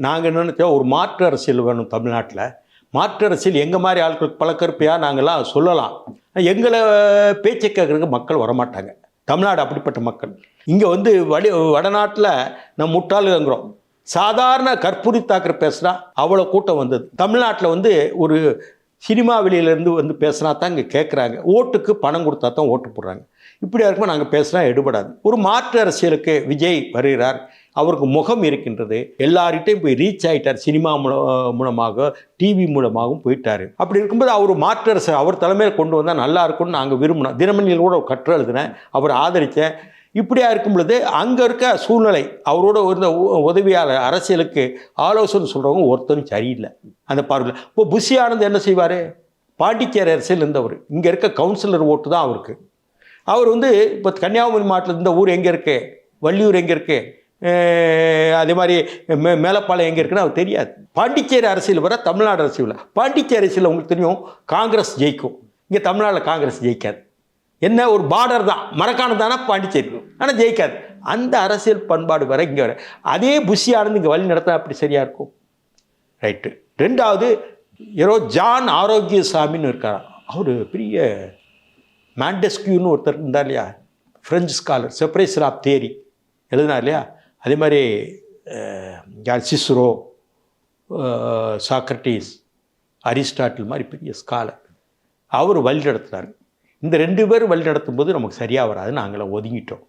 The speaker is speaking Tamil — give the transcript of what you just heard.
நாங்கள் நினைச்சோம் ஒரு மாற்று அரசியல் வேணும் தமிழ்நாட்டில். மாற்று அரசியல் எங்கள் மாதிரி ஆட்களுக்கு பழக்கருப்பையாக நாங்கள்லாம் சொல்லலாம். எங்களை பேச்சை கேட்குறதுக்கு மக்கள் வரமாட்டாங்க. தமிழ்நாடு அப்படிப்பட்ட மக்கள். இங்கே வந்து வடநாட்டில் நம்ம முட்டாளுங்கிறோம். சாதாரண கற்பூரி தாக்கர் பேசுனா அவ்வளோ கூட்டம் வந்தது. தமிழ்நாட்டில் வந்து ஒரு சினிமா வெளியிலேருந்து வந்து பேசுனா தான் இங்கே கேட்குறாங்க. ஓட்டுக்கு பணம் கொடுத்தா தான் ஓட்டு போடுறாங்க. இப்படியா இருக்கும்போது நாங்கள் பேசுனா எடுபடாது. ஒரு மாற்று அரசியலுக்கு விஜய் வருகிறார். அவருக்கு முகம் இருக்கின்றது. எல்லார்கிட்டையும் போய் ரீச் ஆகிட்டார். சினிமா மூலமாக டிவி மூலமாகவும் போயிட்டார். அப்படி இருக்கும்போது அவர் மாற்று அரசு அவர் தலைமையில் கொண்டு வந்தால் நல்லா இருக்கும்னு நாங்கள் விரும்பினோம். தினமணியில் கூட கற்று எழுதினேன், அவர் ஆதரித்தேன். இப்படியா இருக்கும் பொழுது அங்கே இருக்க சூழ்நிலை அவரோட இருந்த உதவியாளர் அரசியலுக்கு ஆலோசனை சொல்கிறவங்க ஒருத்தரும் சரியில்லை அந்த பார்வையில். இப்போ புஷி ஆனந்த் என்ன செய்வார்? பாண்டிச்சேரி அரசியல் இருந்தவர். இங்கே இருக்க கவுன்சிலர் ஓட்டு தான் அவருக்கு. அவர் வந்து இப்போ கன்னியாகுமரி மாவட்டத்தில் இந்த ஊர் எங்கே இருக்குது, வள்ளியூர் எங்கே இருக்குது, அதே மாதிரி மேலப்பாளையம் எங்கே இருக்குன்னு அவர் தெரியாது. பாண்டிச்சேரி அரசியல் வர தமிழ்நாடு அரசியல். பாண்டிச்சேரி அரசியல் உங்களுக்கு தெரியும் காங்கிரஸ் ஜெயிக்கும். இங்கே தமிழ்நாட்டில் காங்கிரஸ் ஜெயிக்காது. என்ன ஒரு பார்டர் தான், மரக்காணம் தானே பாண்டிச்சேரி, ஆனால் ஜெயிக்காது. அந்த அரசியல் பண்பாடு வர இங்கே வர அதே புஷி ஆனந்த் இங்கே வழி நடத்தினா அப்படி சரியாக இருக்கும். ரைட்டு. ரெண்டாவது யாரோ ஜான் ஆரோக்கியசாமின்னு இருக்கார். அவர் பெரிய மாண்டெஸ்கியூன்னு ஒருத்தர் இருந்தார் இல்லையா, French scholar, separation of theory எழுதினார் இல்லையா. அதே மாதிரி சிஸ்ரோ, சாக்ரட்டிஸ், அரிஸ்டாட்டில் மாதிரி பெரிய ஸ்காலர். அவர் வழி நடத்துனார். இந்த ரெண்டு பேரும் வழி நடத்தும் போது நமக்கு சரியாக வராது, நாங்களை ஒதுங்கிட்டோம்.